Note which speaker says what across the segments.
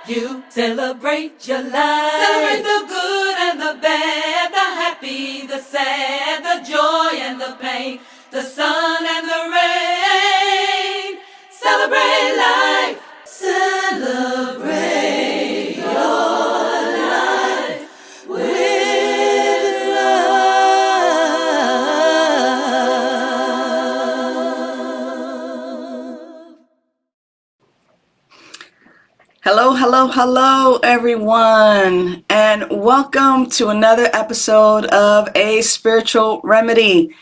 Speaker 1: You celebrate your life. Celebrate the good and the bad, the happy, the sad, the joy and the pain, the sun and the rain. Celebrate life. Celebrate your life with love.
Speaker 2: Hello, hello, hello, everyone, and welcome to another episode of A Spiritual Remedy.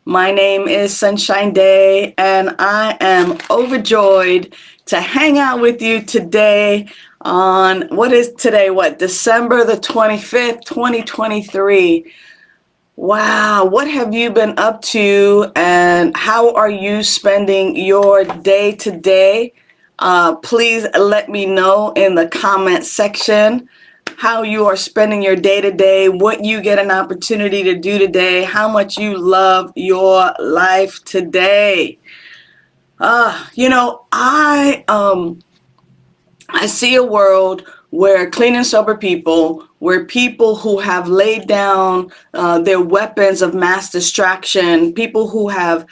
Speaker 2: My name is Sunshine Daye, and I am overjoyed to hang out with you today on, December the 25th, 2023. Wow, what have you been up to, and how are you spending your day today? Please let me know in the comment section how you are spending your day today, what you get an opportunity to do today, how much you love your life today. I see a world where clean and sober people, where people who have laid down their weapons of mass distraction, people who have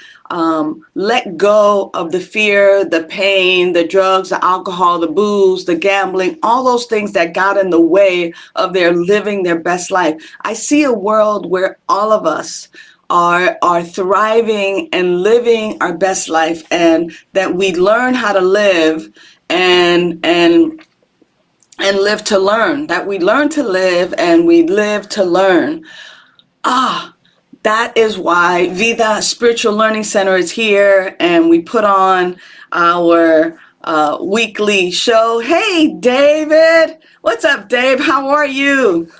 Speaker 2: let go of the fear, the pain, the drugs, the alcohol, the booze, the gambling, all those things that got in the way of their living their best life. I see a world where all of us are thriving and living our best life, and that we learn how to live and live to learn, that we learn to live and we live to learn. That is why Vida Spiritual Learning Center is here, and we put on our weekly show. Hey, David. What's up, Dave? How are you?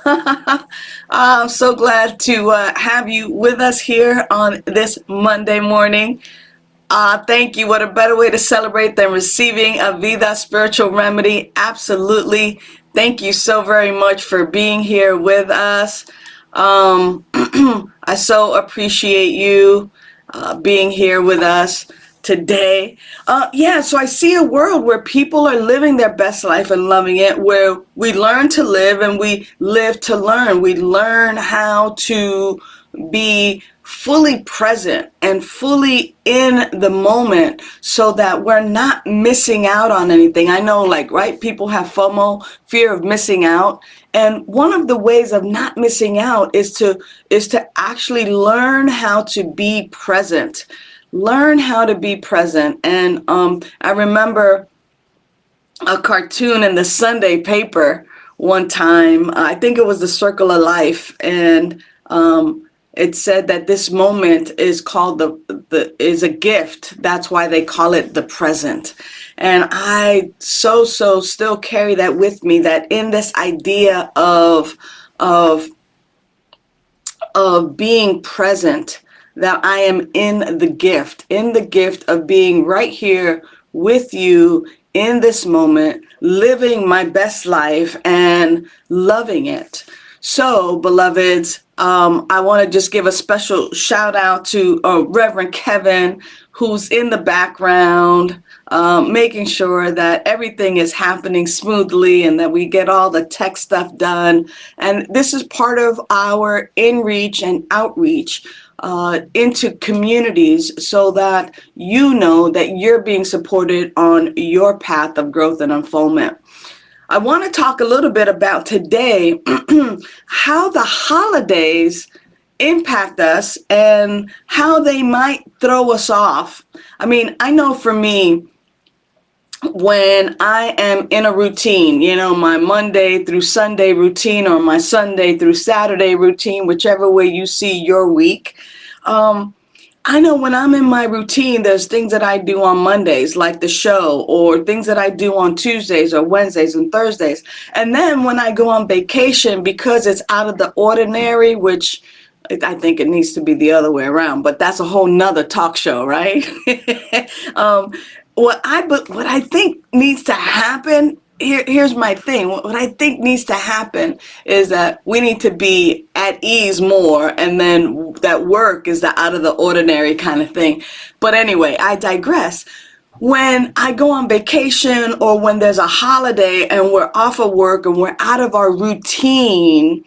Speaker 2: I'm so glad to have you with us here on this Monday morning. Thank you. What a better way to celebrate than receiving a Vida Spiritual Remedy. Absolutely. Thank you so very much for being here with us. I so appreciate you being here with us today. So I see a world where people are living their best life and loving it, where we learn to live and we live to learn. We learn how to be fully present and fully in the moment so that we're not missing out on anything. I know, right? People have FOMO, fear of missing out. And one of the ways of not missing out is to actually learn how to be present. Learn how to be present. And I remember a cartoon in the Sunday paper one time. I think it was The Circle of Life, and it said that this moment is called is a gift. That's why they call it the present. And I so still carry that with me, that in this idea of being present, that I am in the gift of being right here with you in this moment, living my best life and loving it. So, beloveds, I want to just give a special shout out to Reverend Kevin, who's in the background, making sure that everything is happening smoothly and that we get all the tech stuff done. And this is part of our in-reach and outreach into communities, so that you know that you're being supported on your path of growth and unfoldment. I want to talk a little bit about today how the holidays impact us and how they might throw us off. I mean, I know for me, when I am in a routine, my Monday through Sunday routine, or my Sunday through Saturday routine, whichever way you see your week, I know when I'm in my routine, there's things that I do on Mondays, like the show, or things that I do on Tuesdays or Wednesdays and Thursdays. And then when I go on vacation, because it's out of the ordinary, which I think it needs to be the other way around, but that's a whole nother talk show, right? What I think needs to happen, here's my thing. What I think needs to happen is that we need to be at ease more, and then that work is the out of the ordinary kind of thing. But anyway, I digress. when I go on vacation or when there's a holiday and we're off of work and we're out of our routine,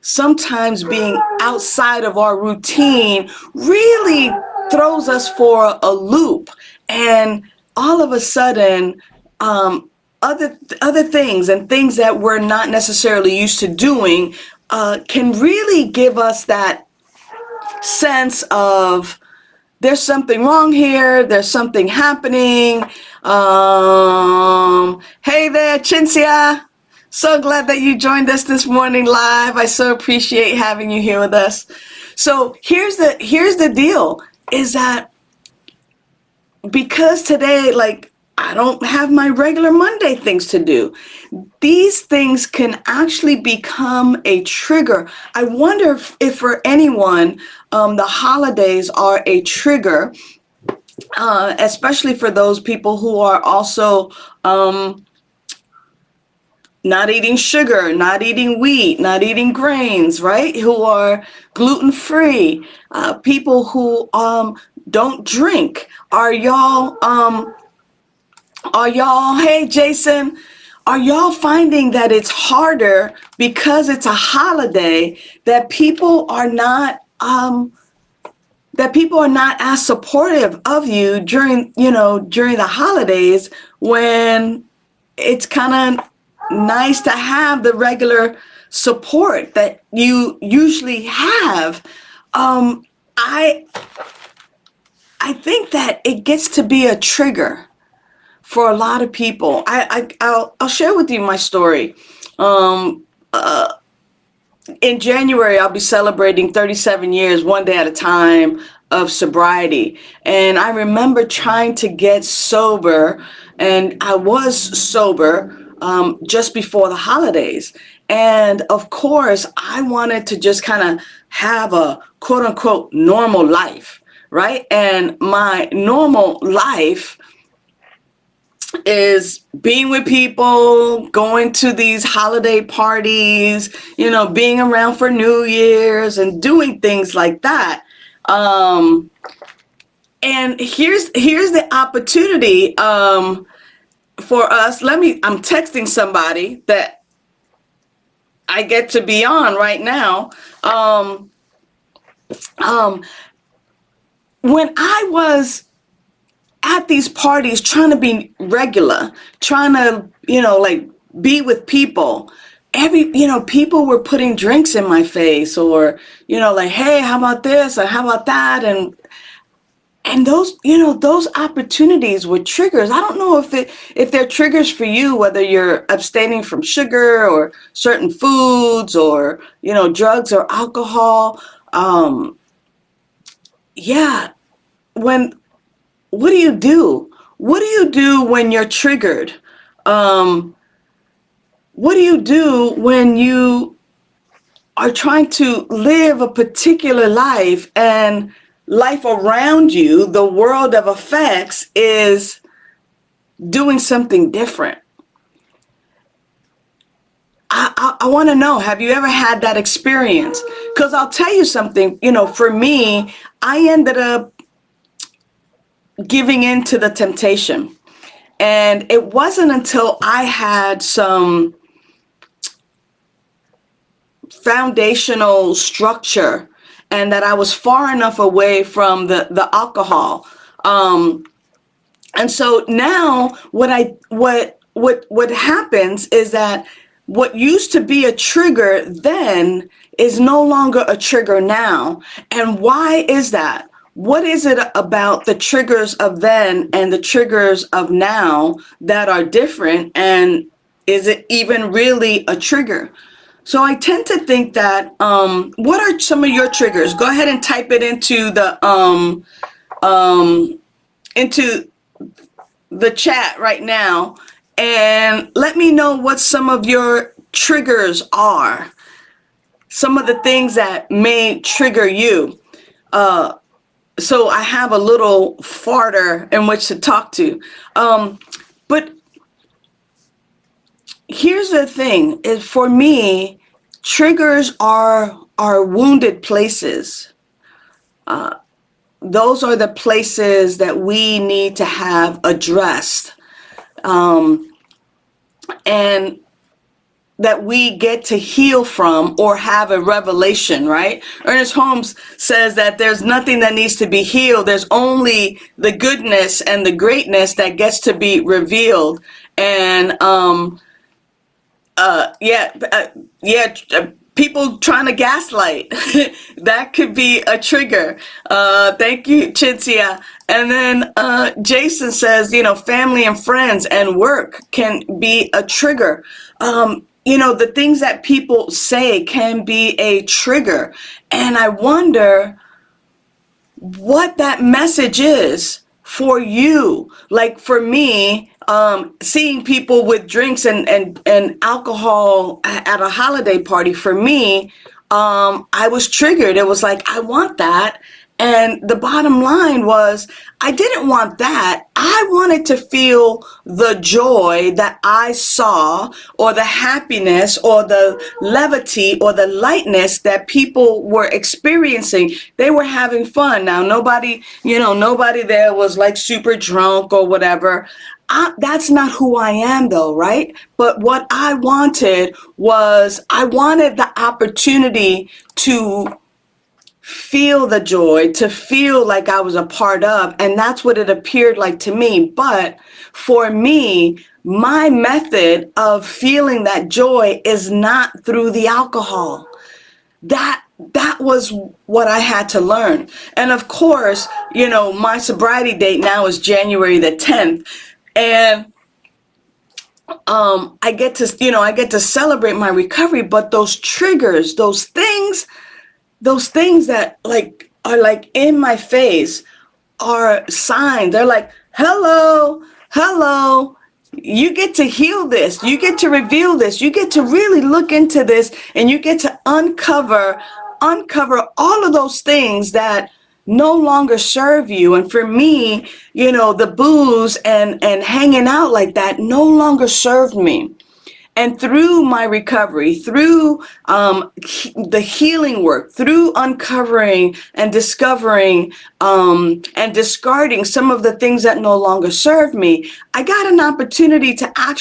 Speaker 2: sometimes being outside of our routine really throws us for a loop. And all of a sudden, other things and things that we're not necessarily used to doing can really give us that sense of there's something wrong here. There's something happening. Hey there, Chinsia. So glad that you joined us this morning live. I so appreciate having you here with us. So here's the deal is that because today, like, I don't have my regular Monday things to do, these things can actually become a trigger. I wonder if for anyone, the holidays are a trigger, especially for those people who are also not eating sugar, not eating wheat, not eating grains, right? Who are gluten-free, people who don't drink. Hey Jason, are y'all finding that it's harder because it's a holiday that people are not as supportive of you during the holidays, when it's kind of nice to have the regular support that you usually have? I think that it gets to be a trigger for a lot of people. I'll share with you my story. In January, I'll be celebrating 37 years, one day at a time, of sobriety. And I remember trying to get sober, and I was sober just before the holidays. And of course, I wanted to just kind of have a quote unquote normal life, right? And my normal life is being with people, going to these holiday parties, being around for New Year's and doing things like that. And here's the opportunity for us. I'm texting somebody that I get to be on right now. When I was at these parties trying to be regular, trying to, like, be with people, people were putting drinks in my face, or, like, hey, how about this? Or how about that? And those, those opportunities were triggers. I don't know if they're triggers for you, whether you're abstaining from sugar or certain foods or, drugs or alcohol. What do you do? What do you do when you're triggered? What do you do when you are trying to live a particular life and life around you, the world of effects, is doing something different? I want to know, have you ever had that experience? Because I'll tell you something, for me, I ended up giving in to the temptation. And it wasn't until I had some foundational structure and that I was far enough away from the alcohol. And so now what happens is that what used to be a trigger then is no longer a trigger now. And why is that? What is it about the triggers of then and the triggers of now that are different? And is it even really a trigger? So I tend to think that, what are some of your triggers? Go ahead and type it into the chat right now, and let me know what some of your triggers are. Some of the things that may trigger you. So I have a little farter in which to talk to. But here's the thing, is for me, triggers are wounded places. those are the places that we need to have addressed, and that we get to heal from or have a revelation, right? Ernest Holmes says that there's nothing that needs to be healed. There's only the goodness and the greatness that gets to be revealed. And people trying to gaslight. That could be a trigger. Thank you, Chintzia. And then Jason says, family and friends and work can be a trigger. The things that people say can be a trigger. And I wonder what that message is for you. Like for me, seeing people with drinks and alcohol at a holiday party, for me, I was triggered. It was like, I want that. And the bottom line was, I didn't want that. I wanted to feel the joy that I saw, or the happiness, or the levity, or the lightness that people were experiencing. They were having fun. Now, nobody there was like super drunk or whatever. That's not who I am though, right? But what I wanted was, I wanted the opportunity to feel the joy, to feel like I was a part of, and that's what it appeared like to me. But for me, my method of feeling that joy is not through the alcohol. That was what I had to learn. And of course, my sobriety date now is January the 10th. And I get to celebrate my recovery, but those triggers, those things that are like in my face are signs. They're like, hello, you get to heal this. You get to reveal this. You get to really look into this, and you get to uncover all of those things that no longer serve you. And for me, the booze and hanging out like that no longer served me. And through my recovery, through the healing work, through uncovering and discovering and discarding some of the things that no longer serve me, I got an opportunity to I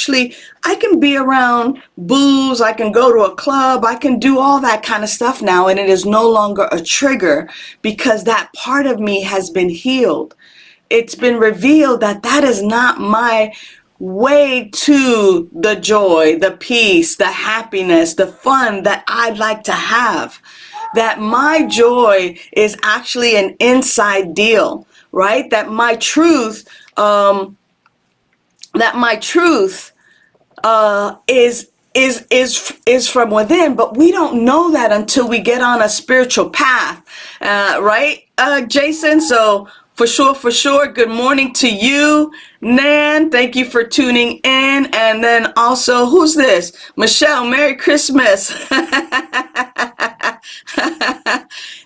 Speaker 2: can be around booze, I can go to a club, I can do all that kind of stuff now, and it is no longer a trigger, because that part of me has been healed. It's been revealed that that is not my way to the joy, the peace, the happiness, the fun that I'd like to have. That my joy is actually an inside deal, right? That my truth, is from within, but we don't know that until we get on a spiritual path, right, Jason? So for sure. Good morning to you, Nan. Thank you for tuning in. And then also, who's this? Michelle, Merry Christmas.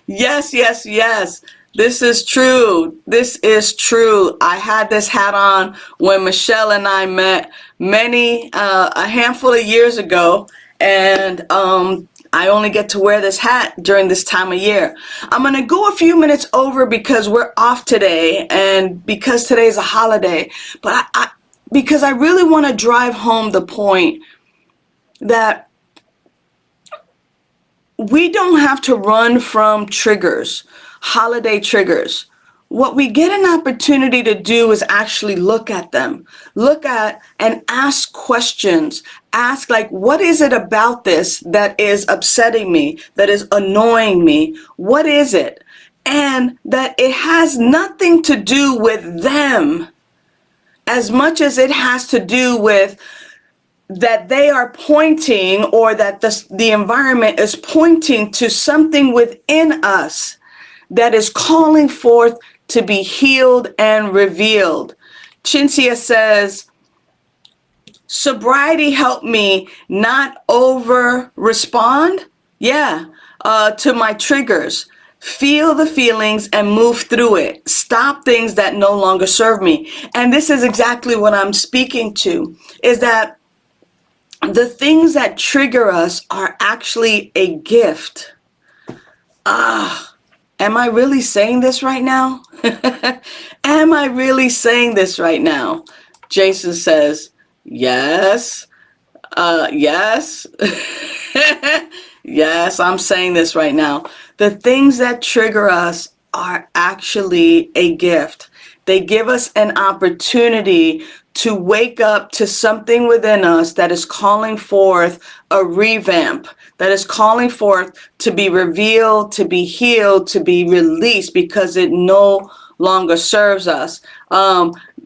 Speaker 2: Yes. This is true. I had this hat on when Michelle and I met a handful of years ago. And I only get to wear this hat during this time of year. I'm going to go a few minutes over because we're off today, and because today's a holiday. But because I really want to drive home the point that we don't have to run from triggers, holiday triggers. What we get an opportunity to do is actually look at them, look at and ask questions. Ask, like, what is it about this that is upsetting me, that is annoying me? What is it? And that it has nothing to do with them as much as it has to do with that they are pointing, or that the environment is pointing to something within us that is calling forth to be healed and revealed. Chintzia says, sobriety helped me not over respond, to my triggers. Feel the feelings and move through it. Stop things that no longer serve me. And this is exactly what I'm speaking to, is that the things that trigger us are actually a gift. Am I really saying this right now? Am I really saying this right now? Jason says, yes. Yes. Yes, I'm saying this right now. The things that trigger us are actually a gift. They give us an opportunity to wake up to something within us that is calling forth a revamp, that is calling forth to be revealed, to be healed, to be released because it no longer serves us.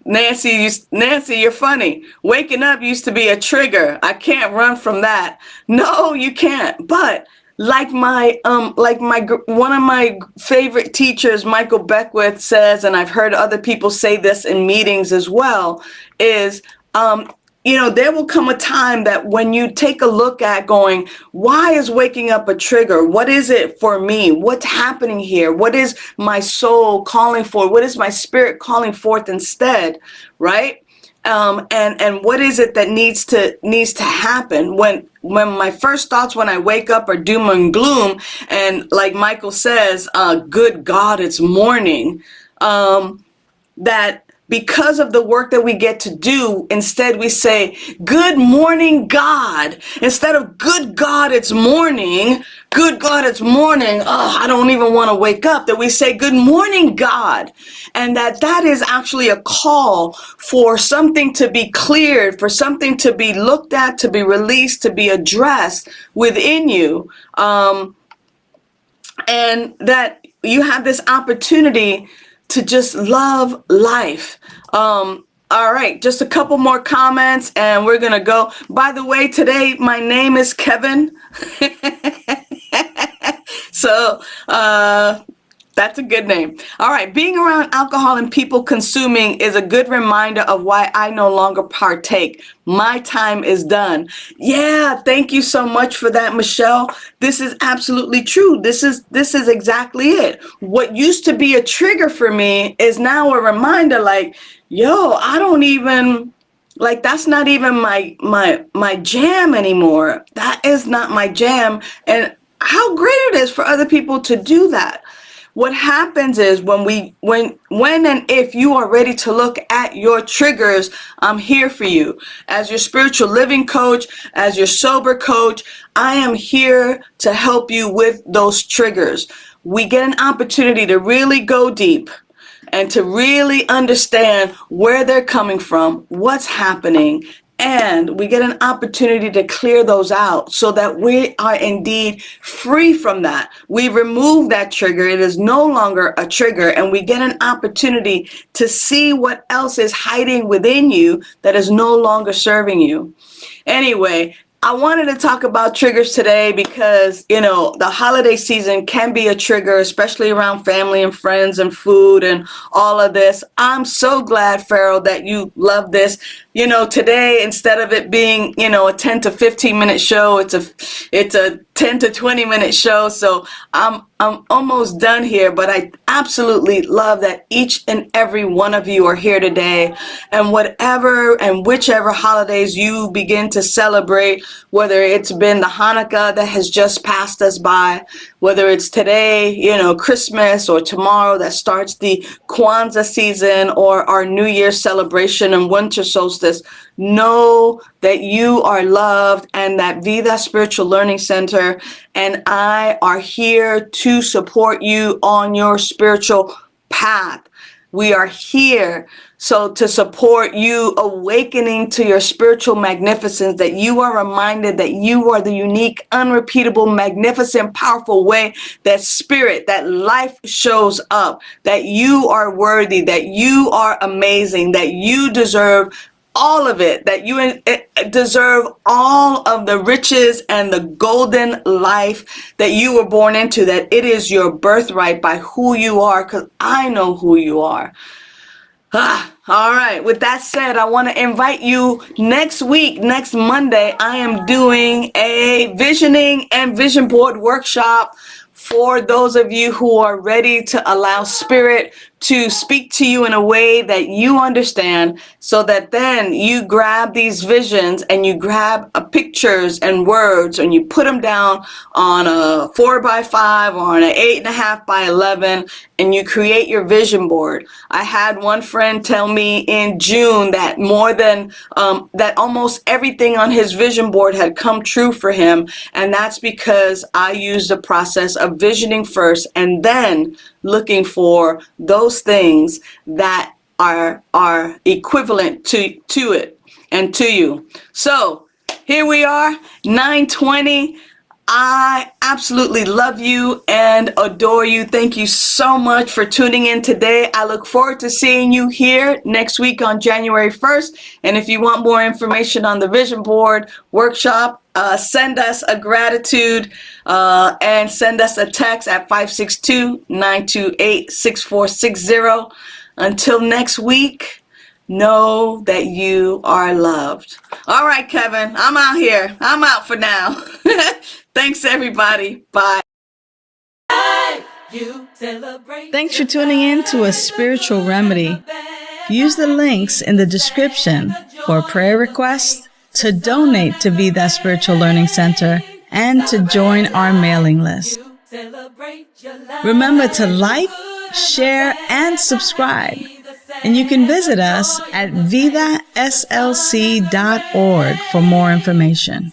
Speaker 2: Nancy, you're funny. Waking up used to be a trigger. I can't run from that. No, you can't. But one of my favorite teachers, Michael Beckwith, says, and I've heard other people say this in meetings as well, is there will come a time that when you take a look at going, why is waking up a trigger? What is it for me? What's happening here? What is my soul calling for? What is my spirit calling forth instead? Right? And what is it that needs to happen when my first thoughts when I wake up are doom and gloom, and like Michael says, good God, it's morning. That because of the work that we get to do, instead we say, good morning, God. Instead of good God, it's morning. Good God, it's morning. Oh, I don't even want to wake up. That we say, good morning, God. And that is actually a call for something to be cleared, for something to be looked at, to be released, to be addressed within you. And that you have this opportunity to just love life. All right, just a couple more comments and we're gonna go. By the way, today my name is Kevin. So that's a good name. All right, being around alcohol and people consuming is a good reminder of why I no longer partake. My time is done. Yeah, thank you so much for that, Michelle. This is absolutely true. This is exactly it. What used to be a trigger for me is now a reminder, like, yo, I don't even, like, that's not even my jam anymore. That is not my jam. And how great it is for other people to do that. What happens is when and if you are ready to look at your triggers, I'm here for you. As your spiritual living coach, as your sober coach, I am here to help you with those triggers. We get an opportunity to really go deep and to really understand where they're coming from, what's happening, and we get an opportunity to clear those out so that we are indeed free from that. We remove that trigger. It is no longer a trigger, and we get an opportunity to see what else is hiding within you that is no longer serving you. Anyway, I wanted to talk about triggers today because, the holiday season can be a trigger, especially around family and friends and food and all of this. I'm so glad, Farrell, that you love this. Today, instead of it being, a 10 to 15 minute show, it's a 10 to 20 minute show. So I'm almost done here, but I absolutely love that each and every one of you are here today. And whatever and whichever holidays you begin to celebrate, whether it's been the Hanukkah that has just passed us by, whether it's today, Christmas, or tomorrow that starts the Kwanzaa season or our New Year's celebration and winter solstice, know that you are loved and that Vida Spiritual Learning Center and I are here to support you on your spiritual path. We are here to support you awakening to your spiritual magnificence, that you are reminded that you are the unique, unrepeatable, magnificent, powerful way that spirit, that life shows up, that you are worthy, that you are amazing, that you deserve all of it, that you deserve all of the riches and the golden life that you were born into, that it is your birthright by who you are, because I know who you are. All right. With that said, I want to invite you next week, next Monday, I am doing a visioning and vision board workshop for those of you who are ready to allow spirit, to speak to you in a way that you understand, so that then you grab these visions and you grab pictures and words and you put them down on a 4x5 or on an 8.5x11, and you create your vision board. I had one friend tell me in June that that almost everything on his vision board had come true for him, and that's because I used the process of visioning first and then looking for those things that are equivalent to it and to you. So here we are, 9:20. I absolutely love you and adore you. Thank you so much for tuning in today. I look forward to seeing you here next week on January 1st. And if you want more information on the Vision Board workshop, send us a gratitude and send us a text at 562-928-6460. Until next week, know that you are loved. All right, Kevin, I'm out here. I'm out for now. Thanks, everybody. Bye.
Speaker 3: Thanks for tuning in to A Spiritual Remedy. Use the links in the description for prayer requests, to donate to Be That Spiritual Learning Center, and to join our mailing list. Remember to like, share, and subscribe. And you can visit us at vidaslc.org for more information.